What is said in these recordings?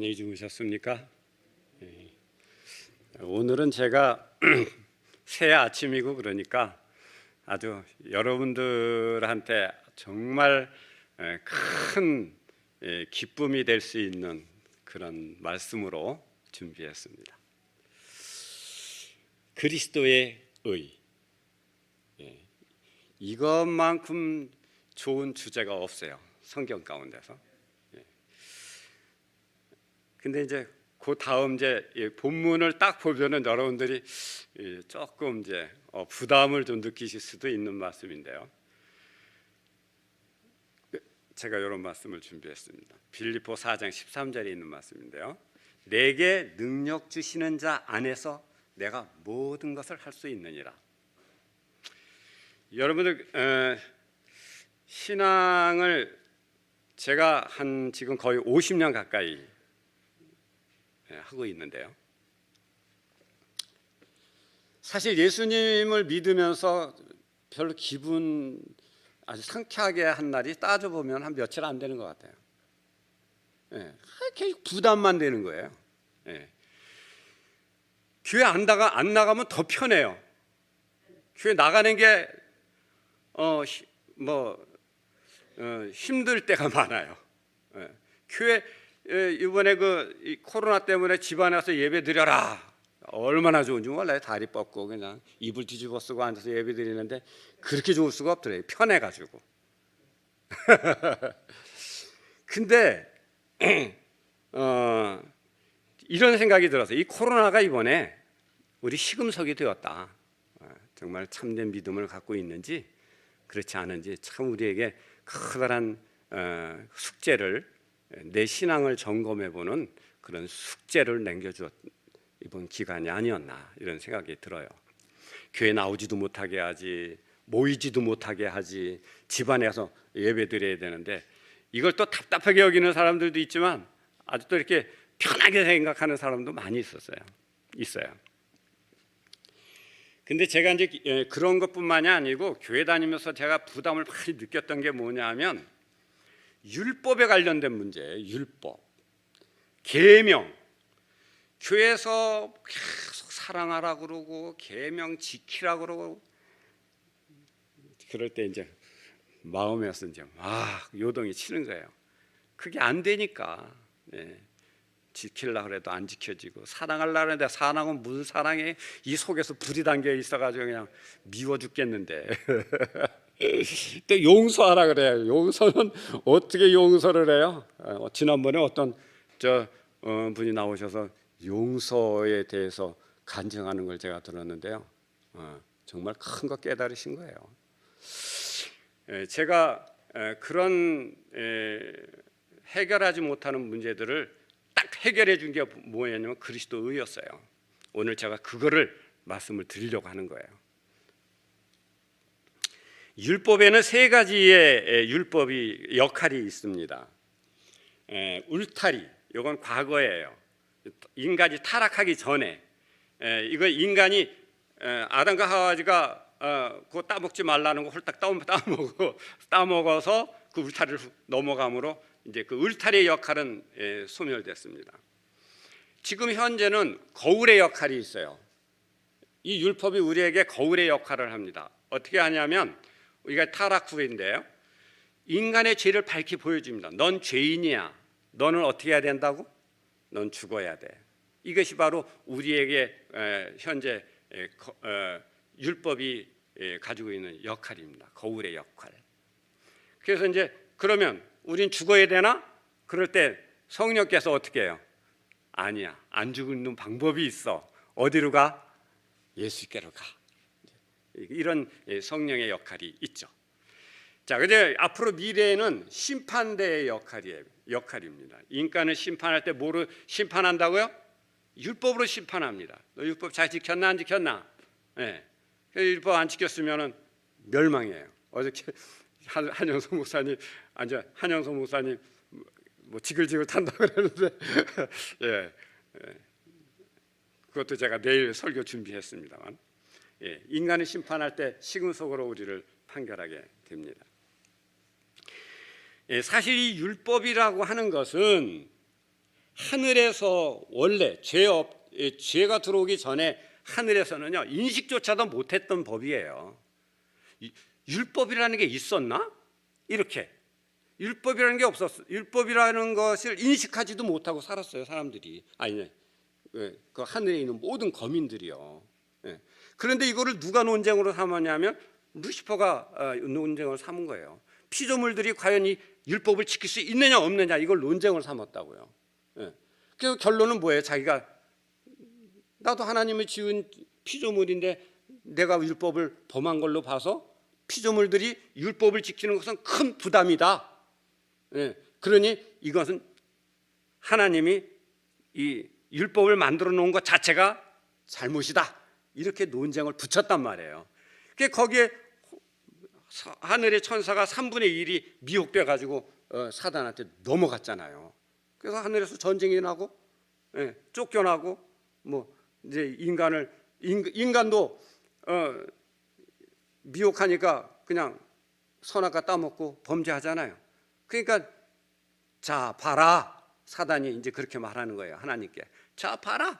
안녕히 주무셨습니까? 예. 오늘은 제가 새 아침이고 그러니까 아주 여러분들한테 정말 큰 기쁨이 될 수 있는 그런 말씀으로 준비했습니다. 그리스도의 의. 이것만큼 좋은 주제가 없어요, 성경 가운데서. 근데 이제 그 다음 이제 본문을 딱 보면은 여러분들이 조금 이제 부담을 좀 느끼실 수도 있는 말씀인데요. 제가 이런 말씀을 준비했습니다. 빌립보 4장 13절에 있는 말씀인데요. 내게 능력 주시는 자 안에서 내가 모든 것을 할 수 있느니라. 여러분들 신앙을 제가 한 지금 거의 50년 가까이 하고 있는데요. 사실 예수님을 믿으면서 별로 기분 아주 상쾌하게 한 날이 따져보면 한 며칠 안 되는 것 같아요. 계속 부담만 되는 거예요. 교회 안 나가면 더 편해요. 교회 나가는 게 힘들 때가 많아요. 교회 이번에 이 코로나 때문에 집안에 와서 예배 드려라, 얼마나 좋은지 몰라요. 다리 뻗고 그냥 이불 뒤집어 쓰고 앉아서 예배 드리는데 그렇게 좋을 수가 없더래요, 편해가지고. 근데 이런 생각이 들어서 이 코로나가 이번에 우리 시금석이 되었다. 정말 참된 믿음을 갖고 있는지 그렇지 않은지 참 우리에게 커다란 숙제를, 내 신앙을 점검해보는 그런 숙제를 남겨주었 이번 기간이 아니었나, 이런 생각이 들어요. 교회 나오지도 못하게 하지, 모이지도 못하게 하지, 집안에서 예배 드려야 되는데 이걸 또 답답하게 여기는 사람들도 있지만 아주 또 이렇게 편하게 생각하는 사람도 많이 있어요. 근데 제가 이제 그런 것뿐만이 아니고 교회 다니면서 제가 부담을 많이 느꼈던 게 뭐냐면 율법에 관련된 문제예요. 율법, 계명. 교회에서 계속 사랑하라 그러고 계명 지키라 그러고, 그럴 때 이제 마음에서 이제 막 요동이 치는 거예요. 그게 안 되니까. 지키려고 해도 안 지켜지고, 사랑하려고 하는데 사랑은 무슨 사랑에 이 속에서 불이 담겨 있어가지고 그냥 미워 죽겠는데. 또 용서하라 그래요. 용서는 어떻게 용서를 해요? 지난번에 어떤 분이 나오셔서 용서에 대해서 간증하는 걸 제가 들었는데요. 정말 큰 거 깨달으신 거예요. 제가 그런 해결하지 못하는 문제들을 딱 해결해 준 게 뭐였냐면 그리스도의였어요. 오늘 제가 그거를 말씀을 드리려고 하는 거예요. 율법에는 세 가지의 율법이 역할이 있습니다. 울타리, 이건 과거예요. 인간이 타락하기 전에, 이거 인간이 아담과 하와가 그거 따먹지 말라는 거 홀딱 따먹어서 그 울타리를 넘어감으로 이제 그 울타리의 역할은 소멸됐습니다. 지금 현재는 거울의 역할이 있어요. 이 율법이 우리에게 거울의 역할을 합니다. 어떻게 하냐면 우리가 타락 후인데요, 인간의 죄를 밝히 보여줍니다. 넌 죄인이야. 너는 어떻게 해야 된다고? 넌 죽어야 돼. 이것이 바로 우리에게 현재 율법이 가지고 있는 역할입니다. 거울의 역할. 그래서 이제 그러면 우린 죽어야 되나? 그럴 때 성령께서 어떻게 해요? 아니야, 안 죽는 방법이 있어. 어디로 가? 예수께로 가. 이런 성령의 역할이 있죠. 자, 근데 앞으로 미래에는 심판대의 역할입니다. 인간을 심판할 때 뭐로 심판한다고요? 율법으로 심판합니다. 너 율법 잘 지켰나 안 지켰나? 율법 안 지켰으면은 멸망이에요. 어저께 한영석 목사님 뭐 지글지글 탄다 그랬는데 그것도 제가 내일 설교 준비했습니다만, 인간을 심판할 때 시금석으로 우리를 판결하게 됩니다. 사실 이 율법이라고 하는 것은 하늘에서 원래 죄가 들어오기 전에 하늘에서는요 인식조차도 못했던 법이에요. 율법이라는 게 있었나? 이렇게 율법이라는 게 없었어. 율법이라는 것을 인식하지도 못하고 살았어요 사람들이. 아니, 그 하늘에 있는 모든 거민들이요. 그런데 이거를 누가 논쟁으로 삼았냐면 루시퍼가 논쟁을 삼은 거예요. 피조물들이 과연 이 율법을 지킬 수 있느냐 없느냐 이걸 논쟁을 삼았다고요. 그래서 결론은 뭐예요? 자기가 나도 하나님이 지은 피조물인데 내가 율법을 범한 걸로 봐서 피조물들이 율법을 지키는 것은 큰 부담이다. 그러니 이것은 하나님이 이 율법을 만들어 놓은 것 자체가 잘못이다. 이렇게 논쟁을 붙였단 말이에요. 거기에 하늘의 천사가 3분의 1이 미혹돼 가지고 사단한테 넘어갔잖아요. 그래서 하늘에서 전쟁이 나고 쫓겨나고 뭐 이제 인간도 미혹하니까 그냥 선악과 따먹고 범죄하잖아요. 그러니까 자 봐라, 사단이 이제 그렇게 말하는 거예요 하나님께. 자 봐라,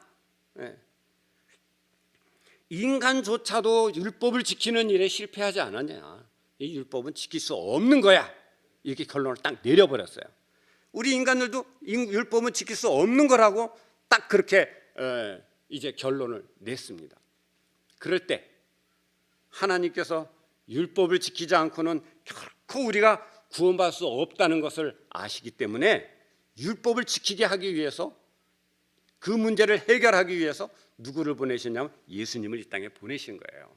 인간조차도 율법을 지키는 일에 실패하지 않았냐. 이 율법은 지킬 수 없는 거야. 이렇게 결론을 딱 내려버렸어요. 우리 인간들도 율법은 지킬 수 없는 거라고 딱 그렇게 이제 결론을 냈습니다. 그럴 때 하나님께서 율법을 지키지 않고는 결코 우리가 구원받을 수 없다는 것을 아시기 때문에 율법을 지키게 하기 위해서 그 문제를 해결하기 위해서 누구를 보내셨냐면 예수님을 이 땅에 보내신 거예요.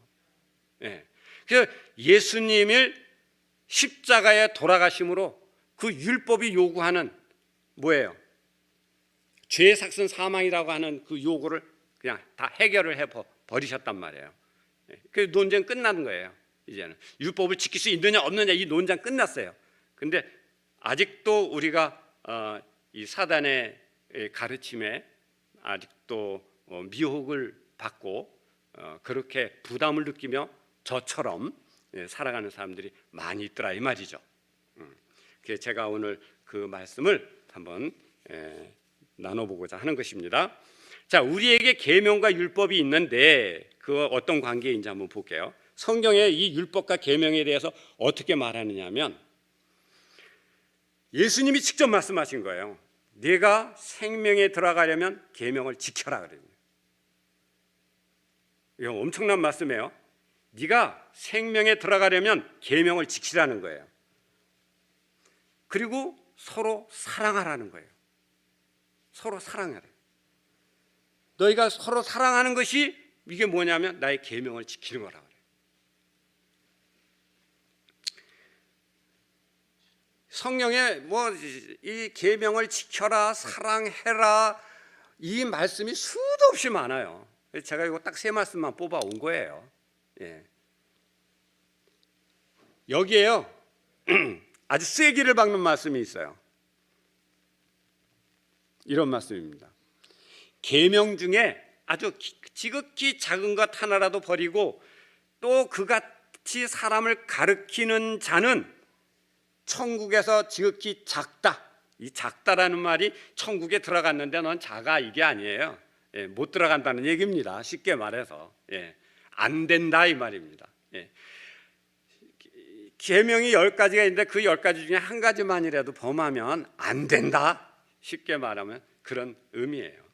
그래서 예수님을 십자가에 돌아가심으로 그 율법이 요구하는 뭐예요? 죄의 삭슨 사망이라고 하는 그 요구를 그냥 다 해결을 해 버리셨단 말이에요. 그 논쟁 끝난 거예요. 이제는 율법을 지킬 수 있느냐 없느냐 이 논쟁 끝났어요. 근데 아직도 우리가 이 사단의 가르침에 아직도 미혹을 받고 그렇게 부담을 느끼며 저처럼 살아가는 사람들이 많이 있더라 이 말이죠. 그래서 제가 오늘 그 말씀을 한번 나눠보고자 하는 것입니다. 자, 우리에게 계명과 율법이 있는데 그 어떤 관계인지 한번 볼게요. 성경에 이 율법과 계명에 대해서 어떻게 말하느냐면 예수님이 직접 말씀하신 거예요. 네가 생명에 들어가려면 계명을 지켜라 그래요. 이거 엄청난 말씀이에요. 네가 생명에 들어가려면 계명을 지키라는 거예요. 그리고 서로 사랑하라는 거예요. 서로 사랑하라. 너희가 서로 사랑하는 것이 이게 뭐냐면 나의 계명을 지키는 거라 그래요. 성경에 뭐 이 계명을 지켜라, 사랑해라 이 말씀이 수도 없이 많아요. 제가 이거 딱 세 말씀만 뽑아 온 거예요. 여기에요 아주 쐐기를 박는 말씀이 있어요. 이런 말씀입니다. 계명 중에 아주 지극히 작은 것 하나라도 버리고 또 그같이 사람을 가르치는 자는 천국에서 지극히 작다. 이 작다라는 말이 천국에 들어갔는데 넌 작아 이게 아니에요. 못 들어간다는 얘기입니다. 쉽게 말해서 안 된다 이 말입니다. 계명이 10가지가 있는데 그 10가지 중에 한 가지만이라도 범하면 안 된다. 쉽게 말하면 그런 의미예요.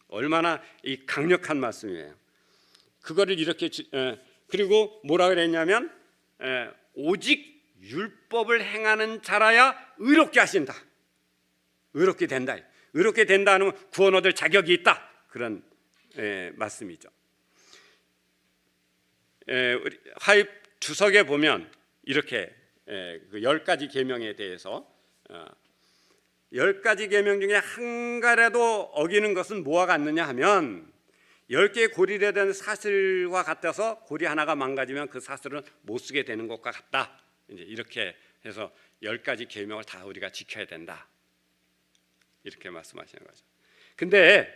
얼마나 이 강력한 말씀이에요. 그거를 이렇게 그리고 뭐라 그랬냐면 오직 율법을 행하는 자라야 의롭게 하신다. 의롭게 된다. 의롭게 된다는 구원 얻을 자격이 있다. 그런 말씀이죠. 화입 주석에 보면 이렇게 그 10가지 계명에 대해서 10가지 계명 중에 한 가지라도 어기는 것은 뭐와 같느냐 하면 10개의 고리에 대한 사슬과 같아서 고리 하나가 망가지면 그 사슬은 못 쓰게 되는 것과 같다. 이제 이렇게 해서 10가지 계명을 다 우리가 지켜야 된다. 이렇게 말씀하시는 거죠. 근데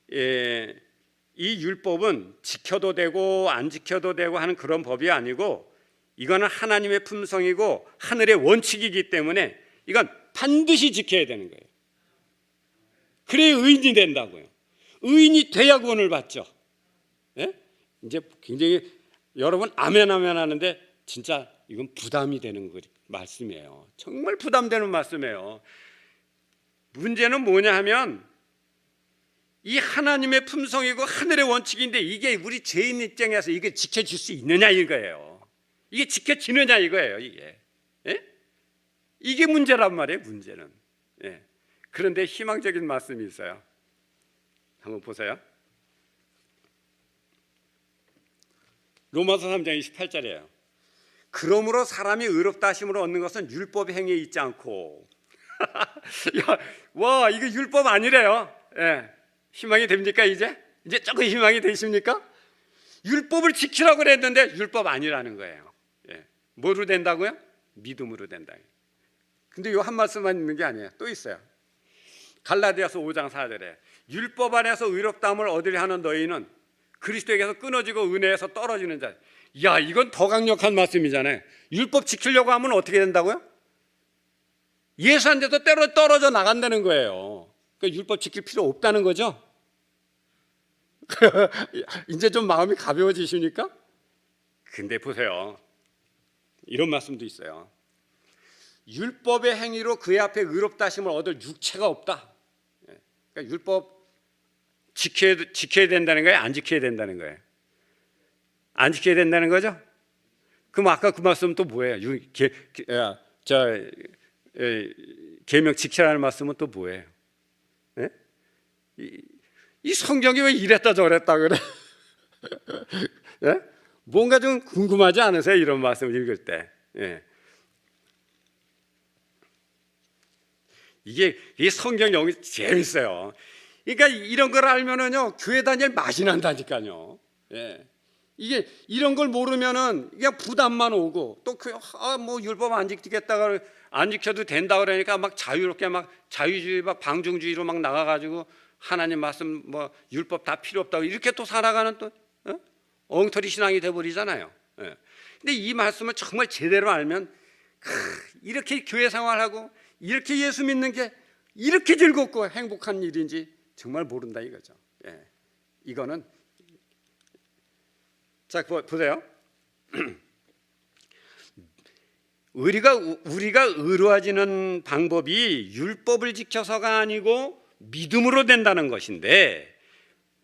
이 율법은 지켜도 되고 안 지켜도 되고 하는 그런 법이 아니고 이거는 하나님의 품성이고 하늘의 원칙이기 때문에 이건 반드시 지켜야 되는 거예요. 그래야 의인이 된다고요. 의인이 돼야 구원을 받죠. 예? 이제 굉장히 여러분 아멘 아멘 하는데 진짜 이건 부담이 되는 말씀이에요. 정말 부담되는 말씀이에요. 문제는 뭐냐 하면 이 하나님의 품성이고 하늘의 원칙인데 이게 우리 죄인 입장에서 이게 지켜질 수 있느냐 이거예요. 이게 지켜지느냐 이거예요. 이게 예? 이게 문제란 말이에요. 문제는. 예. 그런데 희망적인 말씀이 있어요. 한번 보세요. 로마서 3장 28절이에요. 그러므로 사람이 의롭다 하심으로 얻는 것은 율법의 행위에 있지 않고 야, 와 이거 율법 아니래요. 예. 희망이 됩니까 이제 조금 희망이 되십니까? 율법을 지키라고 그랬는데 율법 아니라는 거예요. 예. 뭐로 된다고요? 믿음으로 된다. 근데 이 한 말씀만 있는 게 아니에요. 또 있어요. 갈라디아서 5장 4절에 율법 안에서 의롭다함을 얻으려 하는 너희는 그리스도에게서 끊어지고 은혜에서 떨어지는 자. 야, 이건 더 강력한 말씀이잖아요. 율법 지키려고 하면 어떻게 된다고요? 예수 안 돼도 때로 떨어져 나간다는 거예요. 그러니까 율법 지킬 필요 없다는 거죠. 이제 좀 마음이 가벼워지십니까? 근데 보세요. 이런 말씀도 있어요. 율법의 행위로 그의 앞에 의롭다 하심을 얻을 육체가 없다. 그러니까 율법 지켜야 된다는 거예요? 안 지켜야 된다는 거예요? 안 지켜야 된다는 거죠? 그럼 아까 그 말씀은 또 뭐예요? 계명 지키라는 말씀은 또 뭐예요? 예? 이 성경이 왜 이랬다 저랬다 그래? 예? 뭔가 좀 궁금하지 않으세요? 이런 말씀을 읽을 때. 예. 이게 성경 영이 재밌어요. 그러니까 이런 걸 알면은요 교회 다닐 맛이 난다니까요. 예. 이게 이런 걸 모르면은 그냥 부담만 오고 또 뭐 율법 안 지키겠다가 안 지켜도 된다 그러니까 막 자유롭게 막 자유주의 막 방종주의로 막 나가가지고 하나님 말씀 뭐 율법 다 필요 없다고 이렇게 또 살아가는 또 엉터리 신앙이 돼버리잖아요. 예. 근데 이 말씀을 정말 제대로 알면 이렇게 교회 생활하고 이렇게 예수 믿는 게 이렇게 즐겁고 행복한 일인지 정말 모른다 이거죠. 예. 이거는 자 보세요. 우리가 의로워지는 방법이 율법을 지켜서가 아니고 믿음으로 된다는 것인데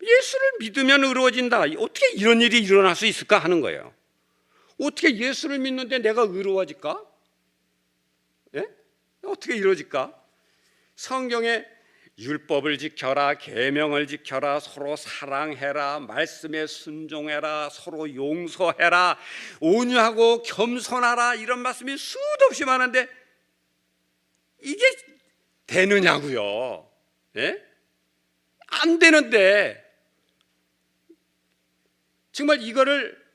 예수를 믿으면 의로워진다. 어떻게 이런 일이 일어날 수 있을까 하는 거예요. 어떻게 예수를 믿는데 내가 의로워질까? 예? 어떻게 이루어질까? 성경에 율법을 지켜라, 계명을 지켜라, 서로 사랑해라, 말씀에 순종해라, 서로 용서해라, 온유하고 겸손하라 이런 말씀이 수도 없이 많은데 이게 되느냐고요? 예? 안 되는데 정말 이거를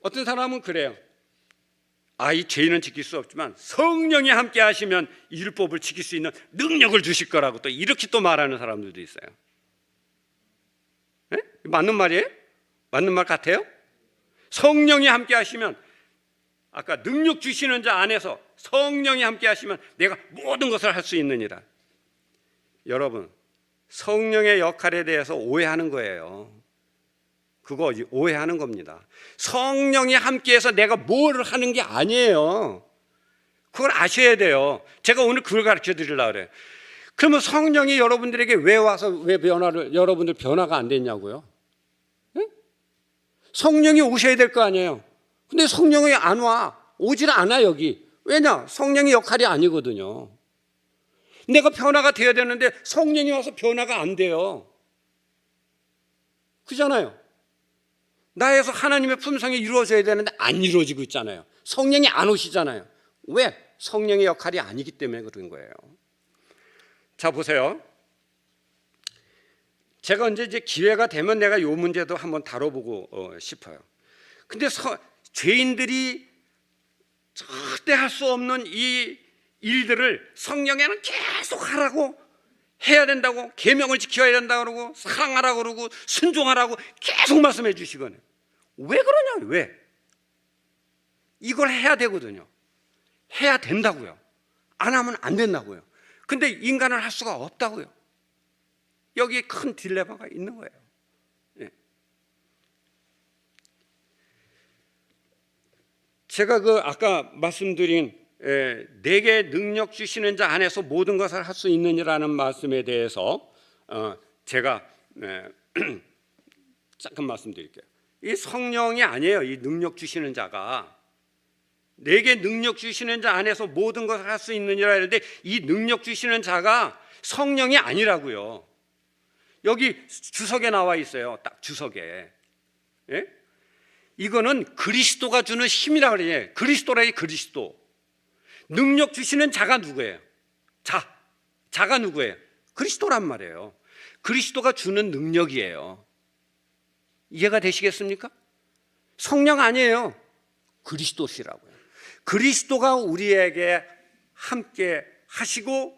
어떤 사람은 그래요. 이 죄인은 지킬 수 없지만 성령이 함께 하시면 이 율법을 지킬 수 있는 능력을 주실 거라고 또 이렇게 또 말하는 사람들도 있어요. 네? 맞는 말이에요? 맞는 말 같아요? 성령이 함께 하시면 아까 능력 주시는 자 안에서 성령이 함께 하시면 내가 모든 것을 할 수 있느니라. 여러분 성령의 역할에 대해서 오해하는 거예요. 그거 오해하는 겁니다. 성령이 함께해서 내가 뭘 하는 게 아니에요. 그걸 아셔야 돼요. 제가 오늘 그걸 가르쳐 드리려고 그래요. 그러면 성령이 여러분들에게 왜 와서 왜 여러분들 변화가 안 됐냐고요? 네? 성령이 오셔야 될 거 아니에요. 근데 성령이 안 와. 오질 않아 여기. 왜냐? 성령의 역할이 아니거든요. 내가 변화가 돼야 되는데 성령이 와서 변화가 안 돼요. 그잖아요. 나에서 하나님의 품성이 이루어져야 되는데 안 이루어지고 있잖아요. 성령이 안 오시잖아요. 왜? 성령의 역할이 아니기 때문에 그런 거예요. 자 보세요. 제가 언제 이제 기회가 되면 내가 이 문제도 한번 다뤄보고 싶어요. 근데 죄인들이 절대 할 수 없는 이 일들을 성령에는 계속 하라고 해야 된다고 계명을 지켜야 된다고 그러고 사랑하라고 그러고 순종하라고 계속 말씀해 주시거든요. 왜 그러냐? 왜? 이걸 해야 되거든요. 해야 된다고요. 안 하면 안 된다고요. 근데 인간은 할 수가 없다고요. 여기에 큰 딜레마가 있는 거예요. 예. 제가 아까 말씀드린 내게 능력 주시는 자 안에서 모든 것을 할 수 있느니라는 말씀에 대해서 제가 잠깐 말씀드릴게요. 이 성령이 아니에요. 이 능력 주시는 자가 내게 능력 주시는 자 안에서 모든 것을 할 수 있느니라 하는데 이 능력 주시는 자가 성령이 아니라고요. 여기 주석에 나와 있어요. 딱 주석에. 예? 이거는 그리스도가 주는 힘이라 그래요. 그리스도라니 그리스도. 능력 주시는 자가 누구예요? 자가 누구예요? 그리스도란 말이에요. 그리스도가 주는 능력이에요. 이해가 되시겠습니까? 성령 아니에요. 그리스도시라고요. 그리스도가 우리에게 함께 하시고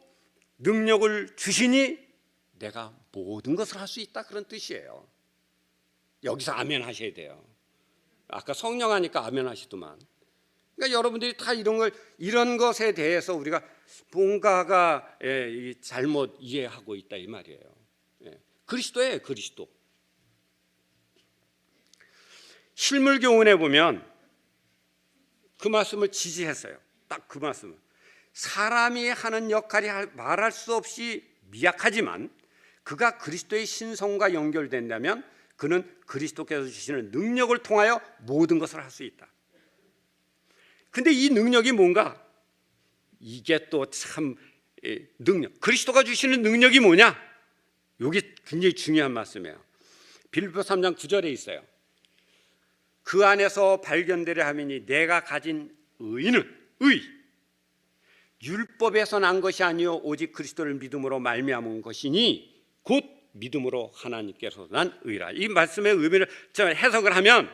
능력을 주시니 내가 모든 것을 할 수 있다, 그런 뜻이에요. 여기서 아멘 하셔야 돼요. 아까 성령 하니까 아멘 하시더만. 그러니까 여러분들이 다 이런 것에 대해서 우리가 뭔가가 잘못 이해하고 있다 이 말이에요. 그리스도예요, 그리스도. 실물교훈에 보면 그 말씀을 지지했어요. 딱 그 말씀을. 사람이 하는 역할이 말할 수 없이 미약하지만 그가 그리스도의 신성과 연결된다면 그는 그리스도께서 주시는 능력을 통하여 모든 것을 할 수 있다. 근데 이 능력이 뭔가? 이게 또 참 능력. 그리스도가 주시는 능력이 뭐냐? 이게 굉장히 중요한 말씀이에요. 빌립보 3장 9절에 있어요. 그 안에서 발견되려 하미니 내가 가진 의는 율법에서 난 것이 아니요 오직 그리스도를 믿음으로 말미암은 것이니 곧 믿음으로 하나님께서 난 의라. 이 말씀의 의미를 해석을 하면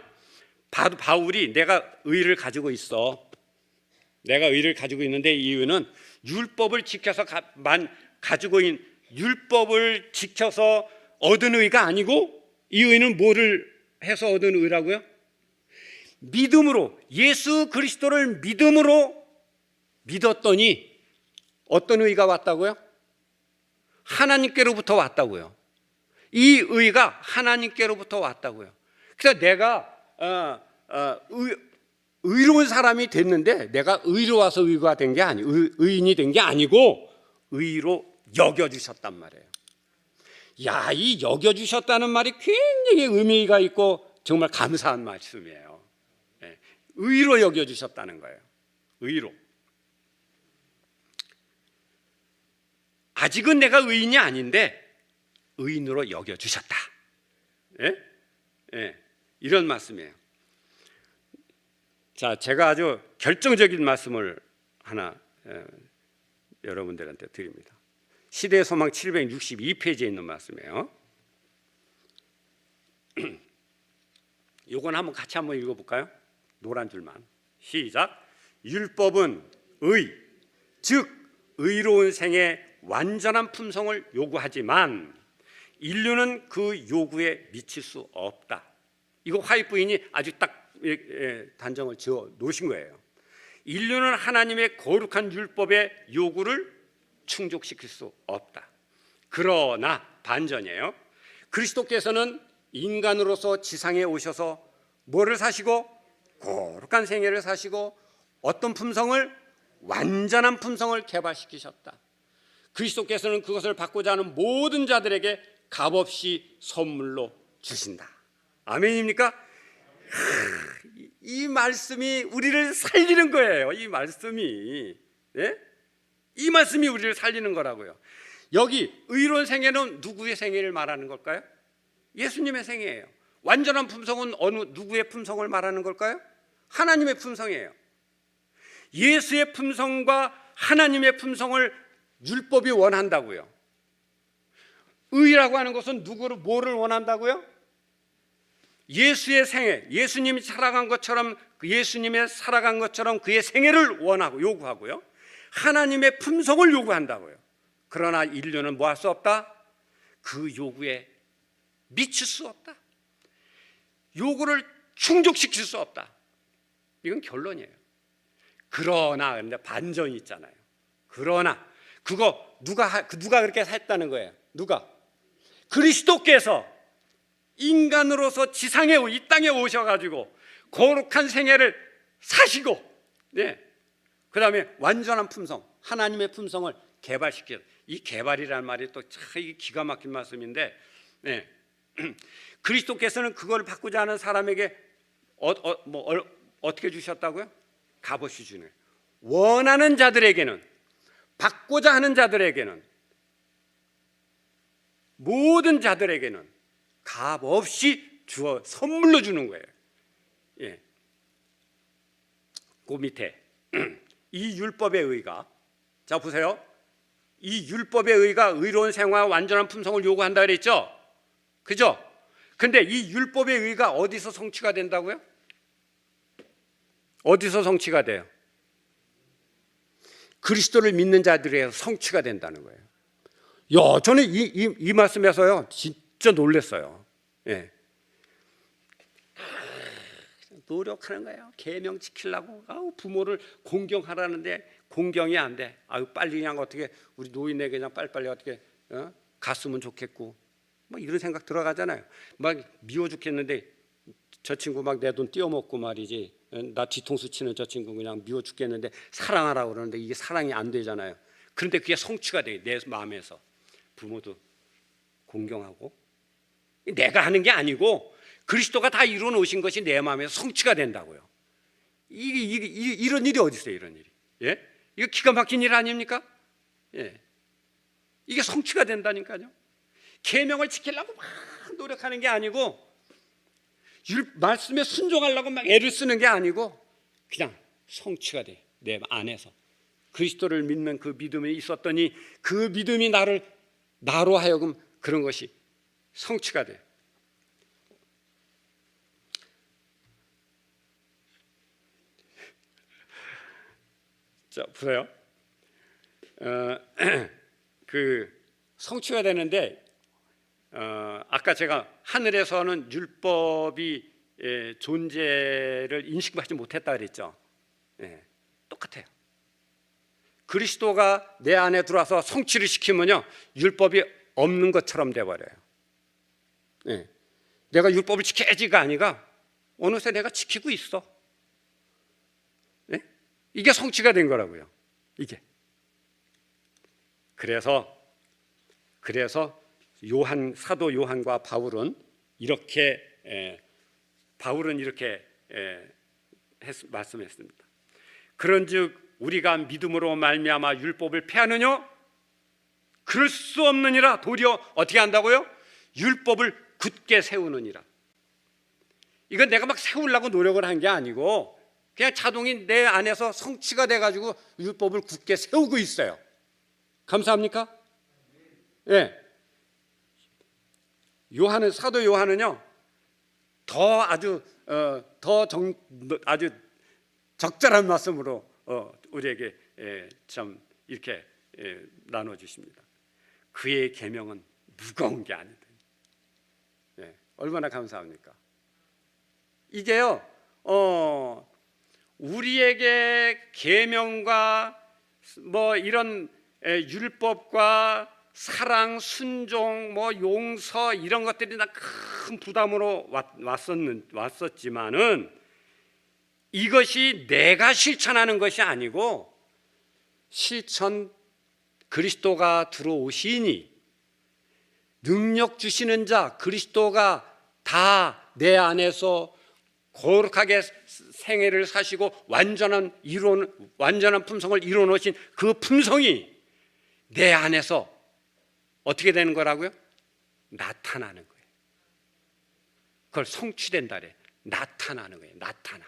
바울이 내가 의를 가지고 있어. 내가 의를 가지고 있는데 이유는 율법을 지켜서 가지고 있는 율법을 지켜서 얻은 의가 아니고 이 의는 뭐를 해서 얻은 의라고요? 믿음으로, 예수 그리스도를 믿음으로 믿었더니 어떤 의가 왔다고요? 하나님께로부터 왔다고요. 이 의가 하나님께로부터 왔다고요. 그래서 내가 의로운 사람이 됐는데 내가 의로워서 의가 된 게 의인이 된 게 아니고 의로 여겨주셨단 말이에요. 야, 이 여겨주셨다는 말이 굉장히 의미가 있고 정말 감사한 말씀이에요. 의로 여겨주셨다는 거예요. 의로. 아직은 내가 의인이 아닌데 의인으로 여겨주셨다. 이런 말씀이에요. 자, 제가 아주 결정적인 말씀을 하나 여러분들한테 드립니다. 시대의 소망 762페이지에 있는 말씀이에요. 이건 같이 한번 읽어볼까요? 노란 줄만. 시작. 율법은 즉 의로운 생의 완전한 품성을 요구하지만 인류는 그 요구에 미칠 수 없다. 이거 화이트 부인이 아주 딱 단정을 지어 놓으신 거예요. 인류는 하나님의 거룩한 율법의 요구를 충족시킬 수 없다. 그러나 반전이에요. 그리스도께서는 인간으로서 지상에 오셔서 뭐를 사시고? 거룩한 생애를 사시고 어떤 품성을? 완전한 품성을 개발시키셨다. 그리스도께서는 그것을 받고자 하는 모든 자들에게 값없이 선물로 주신다. 아멘입니까? 이 말씀이 우리를 살리는 거예요. 이 말씀이 이 말씀이 우리를 살리는 거라고요. 여기 의로운 생애는 누구의 생애를 말하는 걸까요? 예수님의 생애예요. 완전한 품성은 누구의 품성을 말하는 걸까요? 하나님의 품성이에요. 예수의 품성과 하나님의 품성을 율법이 원한다고요. 의라고 하는 것은 뭐를 원한다고요? 예수의 생애, 예수님이 살아간 것처럼 그의 생애를 원하고 요구하고요. 하나님의 품성을 요구한다고요. 그러나 인류는 뭐 할 수 없다? 그 요구에 미칠 수 없다. 요구를 충족시킬 수 없다. 이건 결론이에요. 그러나 근데 반전이 있잖아요. 그러나 그거 누가 그렇게 했다는 거예요? 누가? 그리스도께서 인간으로서 지상에 이 땅에 오셔가지고 거룩한 생애를 사시고, 네, 그 다음에 완전한 품성, 하나님의 품성을 개발시켜. 이 개발이라는 말이 또 참 기가 막힌 말씀인데, 네, 그리스도께서는 그걸 바꾸지 않은 사람에게 어떻게 주셨다고요? 값없이 주는 거예요. 원하는 자들에게는, 받고자 하는 자들에게는, 모든 자들에게는 값없이 주어 선물로 주는 거예요. 예. 그 밑에 이 율법의 의가, 자 보세요. 이 율법의 의가 의로운 생활, 완전한 품성을 요구한다 그랬죠? 그죠? 근데 이 율법의 의가 어디서 성취가 된다고요? 어디서 성취가 돼요? 그리스도를 믿는 자들에게서 성취가 된다는 거예요. 야, 저는 이 말씀에서요 진짜 놀랐어요. 예. 노력하는 거예요. 계명 지키려고. 부모를 공경하라는데 공경이 안 돼. 빨리 그냥 어떻게 우리 노인에게 그냥 빨리빨리 어떻게 갔으면 좋겠고, 막 이런 생각 들어가잖아요. 막 미워 죽겠는데 저 친구 막 내 돈 띄어먹고 말이지, 나 뒤통수 치는 저 친구 그냥 미워 죽겠는데 사랑하라고 그러는데 이게 사랑이 안 되잖아요. 그런데 그게 성취가 돼요. 내 마음에서. 부모도 공경하고, 내가 하는 게 아니고 그리스도가 다 이루어 놓으신 것이 내 마음에서 성취가 된다고요. 이런 일이 어디 있어요? 이런 일이. 예? 이거 기가 막힌 일 아닙니까? 예. 이게 성취가 된다니까요. 계명을 지키려고 막 노력하는 게 아니고, 말씀에 순종하려고 막 애를 쓰는 게 아니고, 그냥 성취가 돼. 내 안에서 그리스도를 믿는 그 믿음이 있었더니 그 믿음이 나로 하여금 그런 것이 성취가 돼. 자, 보세요. 그 성취가 되는데, 아까 제가 하늘에서는 율법이 존재를 인식하지 못했다 그랬죠. 예, 똑같아요. 그리스도가 내 안에 들어와서 성취를 시키면요, 율법이 없는 것처럼 돼버려요. 예, 내가 율법을 지켜야지가 아니라 어느새 내가 지키고 있어. 예? 이게 성취가 된 거라고요. 이게. 그래서 사도 요한과 바울은 이렇게 말씀했습니다. 그런즉 우리가 믿음으로 말미암아 율법을 폐하느냐? 그럴 수 없느니라. 도리어 어떻게 한다고요? 율법을 굳게 세우느니라. 이건 내가 막 세우려고 노력을 한 게 아니고 그냥 자동이 내 안에서 성취가 돼가지고 율법을 굳게 세우고 있어요. 감사합니까? 예. 사도 요한은요, 아주 적절한 말씀으로 우리에게 참 이렇게 나눠 주십니다. 그의 계명은 무거운 게 아니다. 예, 얼마나 감사합니까? 이게요, 우리에게 계명과 뭐 이런 율법과 사랑, 순종, 용서 이런 것들이 다 큰 부담으로 왔었지만은 이것이 내가 실천하는 것이 아니고 그리스도가 들어오시니 능력 주시는 자 그리스도가 다 내 안에서 거룩하게 생애를 사시고 완전한 품성을 이루어 놓으신 그 품성이 내 안에서 어떻게 되는 거라고요? 나타나는 거예요. 그걸 성취된다 그래. 나타나는 거예요. 나타나.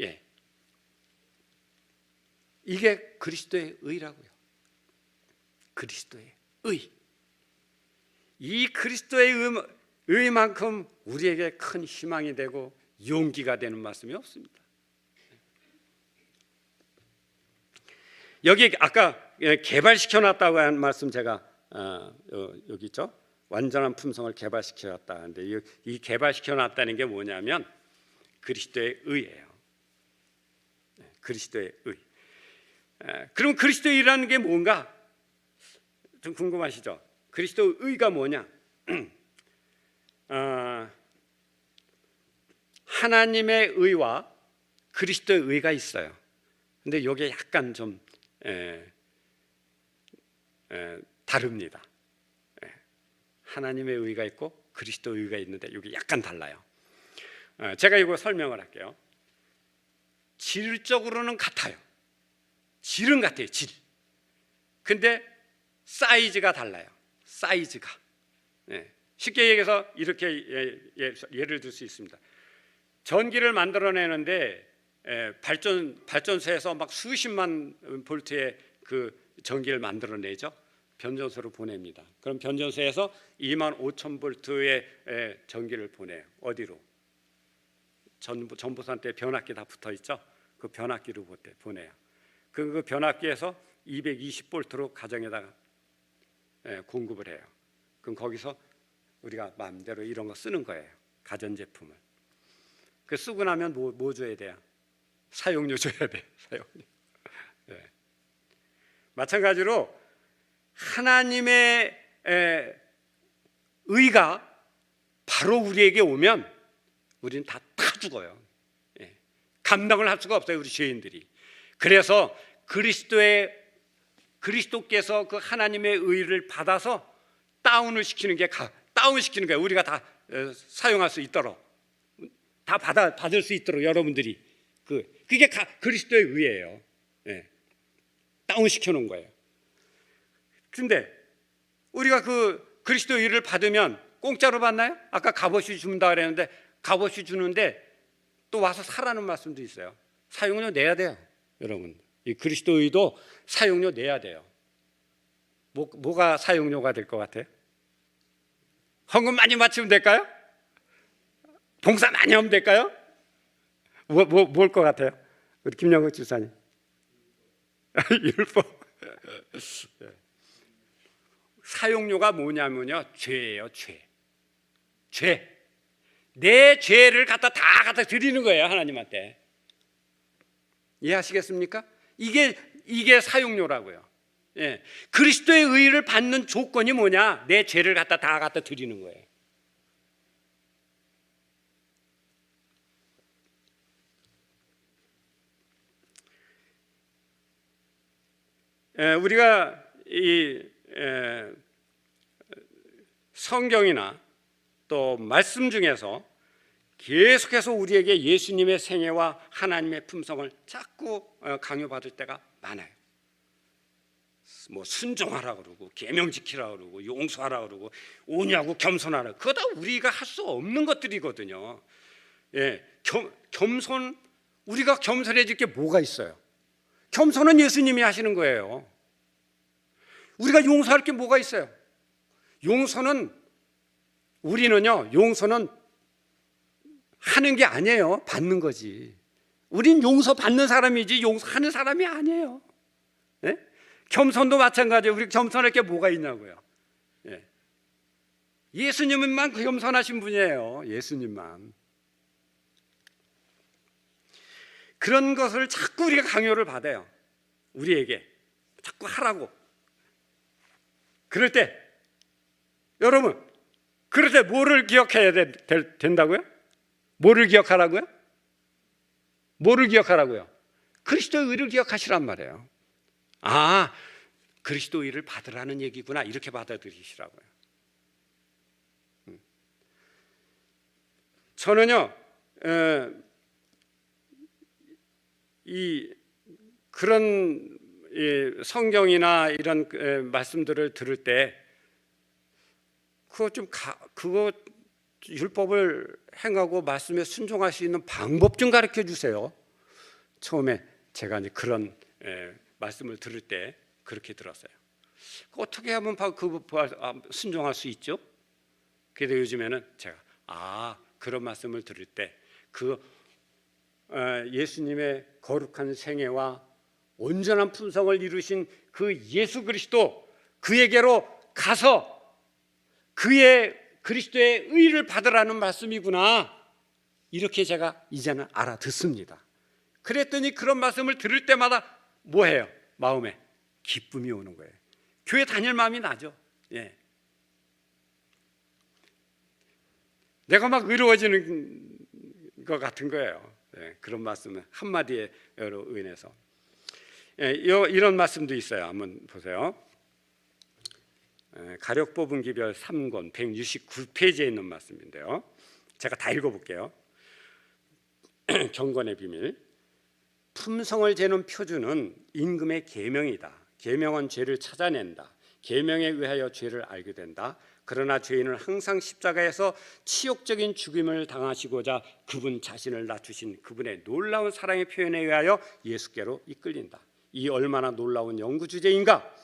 예. 이게 그리스도의 의라고요. 그리스도의 의. 이 그리스도의 의만큼 우리에게 큰 희망이 되고 용기가 되는 말씀이 없습니다. 여기 아까 개발시켜놨다고 한 말씀 제가 여기 있죠. 완전한 품성을 개발시켜놨다 하는데 이 개발시켜놨다는 게 뭐냐면 그리스도의 의예요. 그리스도의 의. 그럼 그리스도의 의라는 게 뭔가 좀 궁금하시죠? 그리스도 의가 뭐냐? 하나님의 의와 그리스도의 의가 있어요. 근데 이게 약간 좀 다릅니다. 하나님의 의가 있고 그리스도의 의가 있는데 이게 약간 달라요. 제가 이거 설명을 할게요. 질적으로는 같아요. 질은 같아요. 질. 근데 사이즈가 달라요. 사이즈가. 쉽게 얘기해서 이렇게 예를 들 수 있습니다. 전기를 만들어내는데 발전소에서 막 수십만 볼트의 그 전기를 만들어내죠. 변전소로 보냅니다. 그럼 변전소에서 2만 5천 볼트의 전기를 보내요. 어디로? 전보산대 변압기 다 붙어 있죠. 그 변압기로 보내요. 그 변압기에서 220볼트로 가정에다가 공급을 해요. 그럼 거기서 우리가 마음대로 이런 거 쓰는 거예요. 가전제품을. 그 쓰고 나면 뭐 줘야 돼요? 사용료 줘야 돼요. 사용료. 마찬가지로 하나님의 의가 바로 우리에게 오면 우리는 다 죽어요. 감당을 할 수가 없어요. 우리 죄인들이. 그래서 그리스도께서 그 하나님의 의를 받아서 다운시키는 거예요. 우리가 다 사용할 수 있도록, 다 받을 수 있도록 여러분들이 그게 그리스도의 의예요. 다운시켜 놓은 거예요. 근데 우리가 그 그리스도의 의를 받으면 공짜로 받나요? 아까 값없이 준다 그랬는데 값없이 주는데 또 와서 사라는 말씀도 있어요. 사용료 내야 돼요. 여러분, 이 그리스도 의도 사용료 내야 돼요. 뭐가 사용료가 될 것 같아요? 헌금 많이 바치면 될까요? 봉사 많이 하면 될까요? 뭘 것 같아요? 우리 김영국 집사님. 율법. 사용료가 뭐냐면요, 죄예요. 죄. 내 죄를 다 갖다 드리는 거예요, 하나님한테. 이해하시겠습니까? 이게 사용료라고요. 그리스도의 의를 받는 조건이 뭐냐? 내 죄를 다 갖다 드리는 거예요. 우리가 이 성경이나 또 말씀 중에서 계속해서 우리에게 예수님의 생애와 하나님의 품성을 자꾸 강요받을 때가 많아요. 뭐 순종하라 그러고 계명 지키라 그러고 용서하라 그러고 온유하고 겸손하라. 그거 다 우리가 할 수 없는 것들이거든요. 겸손, 우리가 겸손해질 게 뭐가 있어요? 겸손은 예수님이 하시는 거예요. 우리가 용서할 게 뭐가 있어요? 용서는 하는 게 아니에요. 받는 거지. 우린 용서 받는 사람이지 용서하는 사람이 아니에요. 겸손도 마찬가지예요. 우리 겸손할 게 뭐가 있냐고요. 예수님만 겸손하신 분이에요. 예수님만. 그런 것을 자꾸 우리가 강요를 받아요. 우리에게 자꾸 하라고. 그럴 때 여러분, 그럴 때 뭐를 기억해야 된다고요? 뭐를 기억하라고요? 뭐를 기억하라고요? 그리스도의 의를 기억하시란 말이에요. 아, 그리스도의 의를 받으라는 얘기구나, 이렇게 받아들이시라고요. 저는요, 그런 성경이나 이런 말씀들을 들을 때 그거 율법을 행하고 말씀에 순종할 수 있는 방법 좀 가르쳐 주세요. 처음에 제가 이제 그런 말씀을 들을 때 그렇게 들었어요. 어떻게 하면 순종할 수 있죠? 그래서 요즘에는 제가 그런 말씀을 들을 때 예수님의 거룩한 생애와 온전한 품성을 이루신 그 예수 그리스도, 그에게로 가서 그의 그리스도의 의를 받으라는 말씀이구나, 이렇게 제가 이제는 알아듣습니다. 그랬더니 그런 말씀을 들을 때마다 뭐해요? 마음에 기쁨이 오는 거예요. 교회 다닐 마음이 나죠. 내가 막 의로워지는 것 같은 거예요. 그런 말씀은 한마디로 인해서. 이런 말씀도 있어요. 한번 보세요. 가력 뽑은 기별 3권 169페이지에 있는 말씀인데요. 제가 다 읽어볼게요. 경건의 비밀. 품성을 재는 표준은 임금의 계명이다. 계명은 죄를 찾아낸다. 계명에 의하여 죄를 알게 된다. 그러나 죄인은 항상 십자가에서 치욕적인 죽임을 당하시고자 그분 자신을 낮추신 그분의 놀라운 사랑의 표현에 의하여 예수께로 이끌린다. 이 얼마나 놀라운 연구주제인가.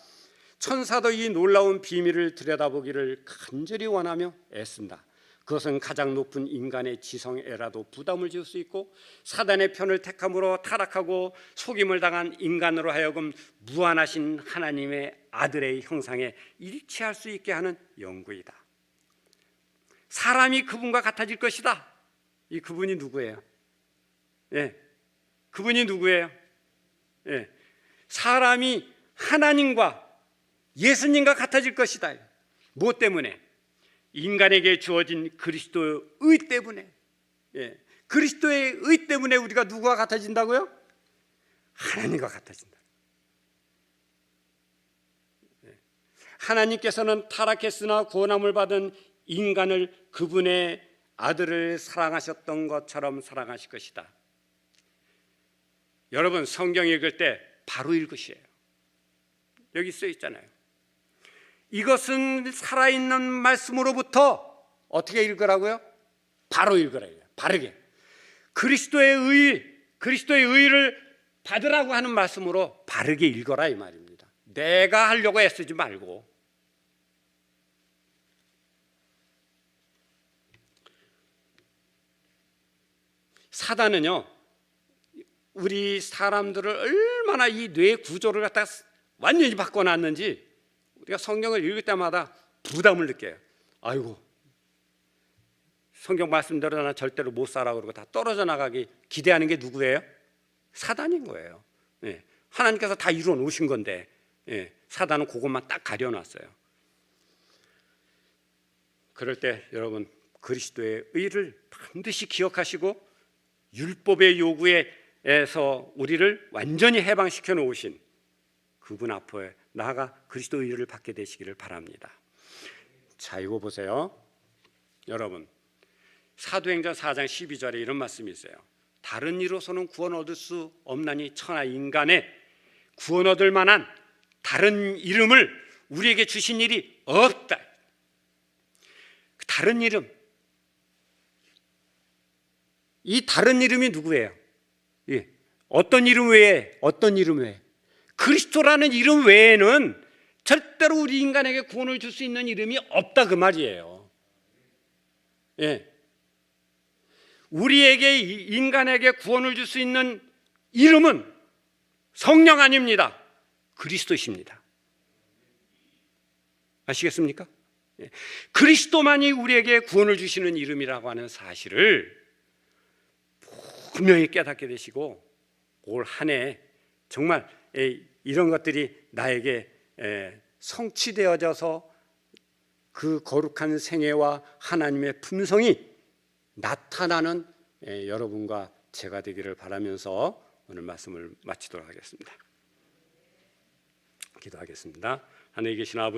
천사도 이 놀라운 비밀을 들여다보기를 간절히 원하며 애쓴다. 그것은 가장 높은 인간의 지성에라도 부담을 지을 수 있고 사단의 편을 택함으로 타락하고 속임을 당한 인간으로 하여금 무한하신 하나님의 아들의 형상에 일치할 수 있게 하는 연구이다. 사람이 그분과 같아질 것이다. 이 그분이 누구예요? 그분이 누구예요? 사람이 하나님과 예수님과 같아질 것이다. 무엇 때문에? 인간에게 주어진 그리스도의 의 때문에. 그리스도의 의 때문에 우리가 누구와 같아진다고요? 하나님과 같아진다. 하나님께서는 타락했으나 구원함을 받은 인간을 그분의 아들을 사랑하셨던 것처럼 사랑하실 것이다. 여러분 성경 읽을 때 바로 읽으시에요. 여기 써 있잖아요. 이것은 살아있는 말씀으로부터 어떻게 읽으라고요? 바로 읽으라고요. 바르게. 그리스도의 의를 받으라고 하는 말씀으로 바르게 읽어라 이 말입니다. 내가 하려고 애쓰지 말고. 사단은요, 우리 사람들을 얼마나 이 뇌 구조를 갖다가 완전히 바꿔놨는지 우리가 성경을 읽을 때마다 부담을 느껴요. 아이고, 성경 말씀대로 나 절대로 못 살아 그러고 다 떨어져 나가기 기대하는 게 누구예요? 사단인 거예요. 하나님께서 다 이루어 놓으신 건데 사단은 그것만 딱 가려놨어요. 그럴 때 여러분 그리스도의 의를 반드시 기억하시고 율법의 요구에서 우리를 완전히 해방시켜 놓으신 그분 앞에 나아가 그리스도의 의를 받게 되시기를 바랍니다. 자, 이거 보세요. 여러분 사도행전 4장 12절에 이런 말씀이 있어요. 다른 이로서는 구원 얻을 수 없나니 천하 인간의 구원 얻을 만한 다른 이름을 우리에게 주신 일이 없다. 다른 이름, 이 다른 이름이 누구예요? 어떤 이름 외에 그리스도라는 이름 외에는 절대로 우리 인간에게 구원을 줄 수 있는 이름이 없다 그 말이에요. 우리에게 인간에게 구원을 줄 수 있는 이름은 성령 아닙니다. 그리스도십니다. 아시겠습니까? 그리스도만이 우리에게 구원을 주시는 이름이라고 하는 사실을 분명히 깨닫게 되시고 올 한 해 정말 이런 것들이 나에게 성취되어져서 그 거룩한 생애와 하나님의 품성이 나타나는 여러분과 제가 되기를 바라면서 오늘 말씀을 마치도록 하겠습니다. 기도하겠습니다. 하늘에 계신 아버지,